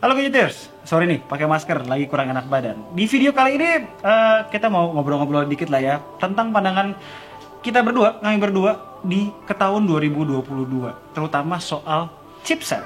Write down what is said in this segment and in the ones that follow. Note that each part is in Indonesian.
Halo Gadgeters, sorry nih pakai masker lagi kurang enak badan. Di video kali ini kita mau ngobrol-ngobrol dikit lah ya tentang pandangan kami berdua ke tahun 2022, terutama soal chipset.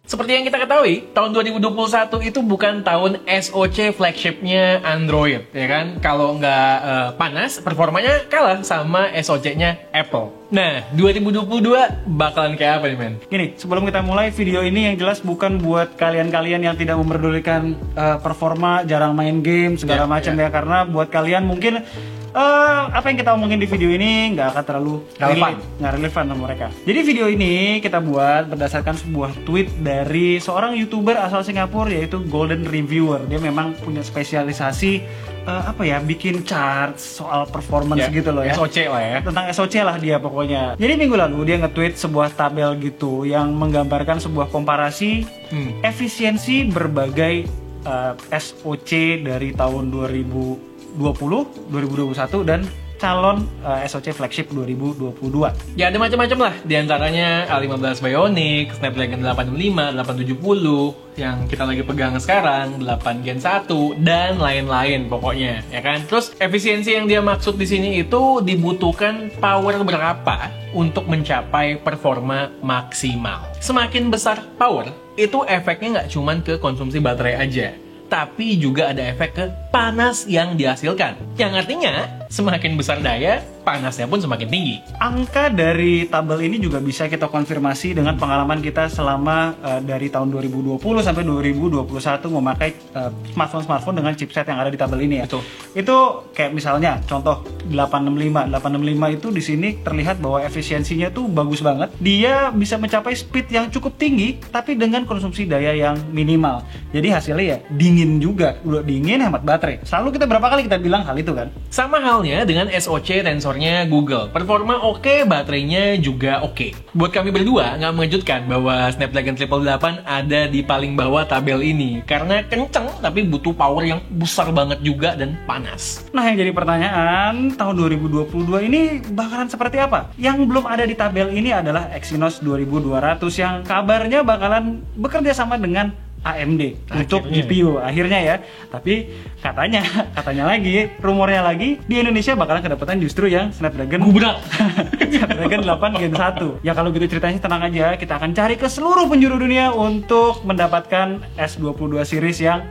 Seperti yang kita ketahui, tahun 2021 itu bukan tahun SoC flagshipnya Android, ya kan? Kalau nggak panas, performanya kalah sama SoC-nya Apple. Nah, 2022 bakalan kayak apa nih, men? Gini, sebelum kita mulai video ini yang jelas bukan buat kalian-kalian yang tidak memperdulikan performa, jarang main game, segala macam ya. Karena buat kalian mungkin apa yang kita omongin di video ini nggak akan terlalu relevan sama mereka. Jadi video ini kita buat berdasarkan sebuah tweet dari seorang YouTuber asal Singapura yaitu Golden Reviewer. Dia memang punya spesialisasi bikin chart soal performance gitu loh ya. SoC lah ya. Tentang SoC lah dia pokoknya. Jadi minggu lalu dia nge-tweet sebuah tabel gitu yang menggambarkan sebuah komparasi efisiensi berbagai SoC dari tahun 2020, 2021 dan calon SoC flagship 2022. Ya ada macam-macam lah, diantaranya A15 Bionic, Snapdragon 865, 870 yang kita lagi pegang sekarang, 8 Gen 1 dan lain-lain pokoknya, ya kan? Terus efisiensi yang dia maksud di sini itu dibutuhkan power berapa untuk mencapai performa maksimal. Semakin besar power, itu efeknya nggak cuman ke konsumsi baterai aja, tapi juga ada efek ke panas yang dihasilkan. Yang artinya, semakin besar daya, panasnya pun semakin tinggi. Angka dari tabel ini juga bisa kita konfirmasi dengan pengalaman kita selama dari tahun 2020 sampai 2021 memakai smartphone dengan chipset yang ada di tabel ini ya. Betul. Itu kayak misalnya contoh 865. 865 itu di sini terlihat bahwa efisiensinya tuh bagus banget. Dia bisa mencapai speed yang cukup tinggi tapi dengan konsumsi daya yang minimal. Jadi hasilnya ya dingin juga. Udah dingin hemat baterai. Selalu kita berapa kali kita bilang hal itu kan? Sama halnya dengan SoC tensornya Google. Performa oke, baterainya juga oke. Buat kami berdua, nggak mengejutkan bahwa Snapdragon 888 ada di paling bawah tabel ini. Karena kenceng, tapi butuh power yang besar banget juga dan panas. Nah, yang jadi pertanyaan, tahun 2022 ini bakalan seperti apa? Yang belum ada di tabel ini adalah Exynos 2200 yang kabarnya bakalan bekerja sama dengan AMD untuk GPU akhirnya ya. Tapi katanya lagi, rumornya lagi di Indonesia bakalan kedapatan justru yang Snapdragon Snapdragon 8 Gen 1. Ya kalau gitu ceritanya tenang aja, kita akan cari ke seluruh penjuru dunia untuk mendapatkan S22 series yang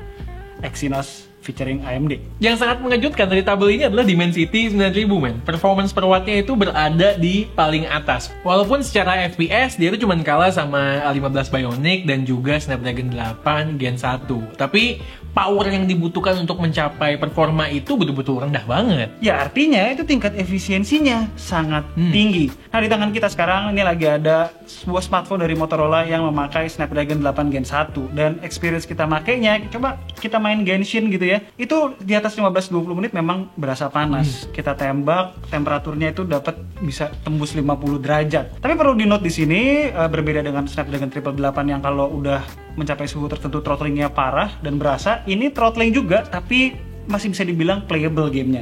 Exynos featuring AMD. Yang sangat mengejutkan dari tabel ini adalah Dimensity 9000, men. Performance per wattnya itu berada di paling atas. Walaupun secara FPS dia itu cuma kalah sama A15 Bionic dan juga Snapdragon 8 Gen 1. Tapi power yang dibutuhkan untuk mencapai performa itu betul-betul rendah banget. Ya artinya itu tingkat efisiensinya sangat tinggi. Nah di tangan kita sekarang ini lagi ada sebuah smartphone dari Motorola yang memakai Snapdragon 8 Gen 1. Dan experience kita makainya, coba kita main Genshin gitu ya, itu di atas 15-20 menit memang berasa panas. Kita tembak, temperaturnya itu dapat bisa tembus 50 derajat. Tapi perlu di note di sini, berbeda dengan Snapdragon 888 yang kalau udah mencapai suhu tertentu throttlingnya parah dan berasa, ini throttling juga tapi masih bisa dibilang playable gamenya.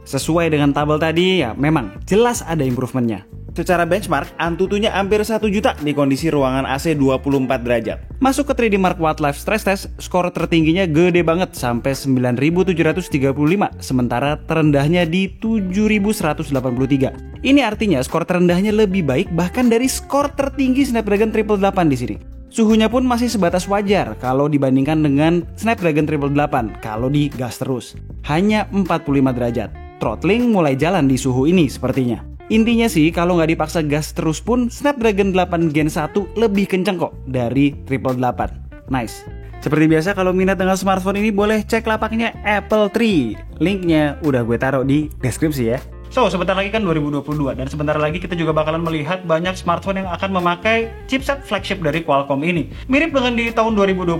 Sesuai dengan tabel tadi ya memang jelas ada improvementnya. Secara benchmark, Antutunya hampir 1 juta di kondisi ruangan AC 24 derajat. Masuk ke 3D Mark Wildlife Stress Test, skor tertingginya gede banget sampai 9735, sementara terendahnya di 7183. Ini artinya skor terendahnya lebih baik bahkan dari skor tertinggi Snapdragon 888 di sini. Suhunya pun masih sebatas wajar kalau dibandingkan dengan Snapdragon 888 kalau digas terus. Hanya 45 derajat. Throttling mulai jalan di suhu ini sepertinya. Intinya sih kalau nggak dipaksa gas terus pun Snapdragon 8 Gen 1 lebih kenceng kok dari 888. Nice. Seperti biasa kalau minat dengan smartphone ini boleh cek lapaknya Apple Tree. Linknya udah gue taruh di deskripsi ya. So, sebentar lagi kan 2022 dan sebentar lagi kita juga bakalan melihat banyak smartphone yang akan memakai chipset flagship dari Qualcomm ini. Mirip dengan di tahun 2021,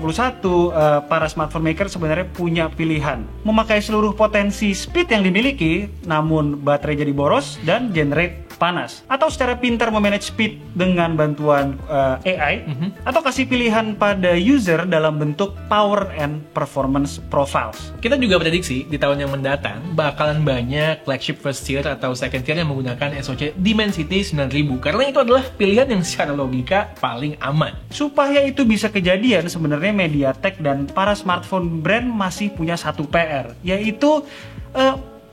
para smartphone maker sebenarnya punya pilihan. Memakai seluruh potensi speed yang dimiliki, namun baterai jadi boros dan generate panas, atau secara pintar memanage speed dengan bantuan AI, atau kasih pilihan pada user dalam bentuk power and performance profiles. Kita juga prediksi di tahun yang mendatang bakalan banyak flagship first tier atau second tier yang menggunakan SoC Dimensity 9000 karena itu adalah pilihan yang secara logika paling aman. Supaya itu bisa kejadian, sebenarnya MediaTek dan para smartphone brand masih punya satu PR, yaitu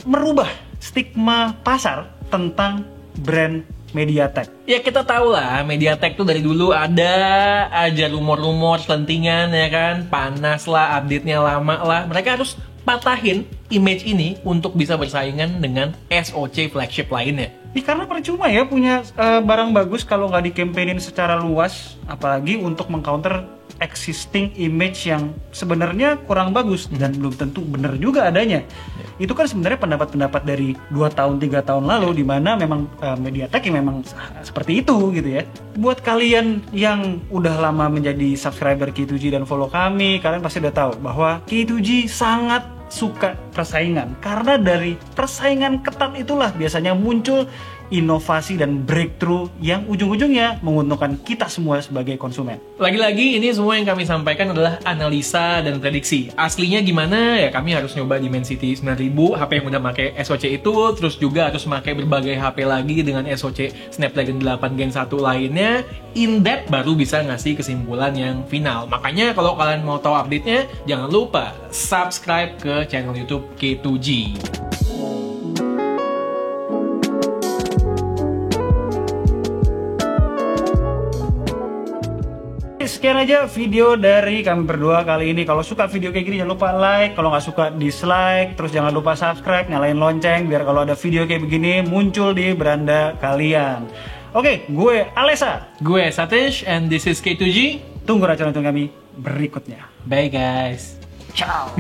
merubah stigma pasar tentang brand MediaTek. Ya kita tahu lah, MediaTek tuh dari dulu ada aja rumor-rumor selentingan ya kan, panas lah, update-nya lama lah. Mereka harus patahin image ini untuk bisa bersaingan dengan SoC flagship lainnya. Karena percuma ya punya barang bagus kalau nggak di-campaignin secara luas, apalagi untuk mengcounter existing image yang sebenarnya kurang bagus dan belum tentu benar juga adanya. Itu kan sebenarnya pendapat-pendapat dari 2 tahun 3 tahun lalu di mana memang MediaTek yang memang seperti itu gitu ya. Buat kalian yang udah lama menjadi subscriber K2G dan follow kami, kalian pasti udah tahu bahwa K2G sangat suka persaingan, karena dari persaingan ketat itulah biasanya muncul inovasi dan breakthrough yang ujung-ujungnya menguntungkan kita semua sebagai konsumen. Lagi-lagi ini semua yang kami sampaikan adalah analisa dan prediksi. Aslinya gimana ya, kami harus nyoba Dimensity 9000, HP yang udah pakai SoC itu, terus juga harus pakai berbagai HP lagi dengan SoC Snapdragon 8 Gen 1 lainnya. In depth baru bisa ngasih kesimpulan yang final. Makanya kalau kalian mau tahu update-nya, jangan lupa subscribe ke channel YouTube K2G. Sekian aja video dari kami berdua kali ini. Kalau suka video kayak gini jangan lupa like, kalau nggak suka dislike, terus jangan lupa subscribe, nyalain lonceng biar kalau ada video kayak begini muncul di beranda kalian. Oke, gue Alessa, Gue Satish, and this is K2G. tunggu racun kami berikutnya. Bye guys. Ciao.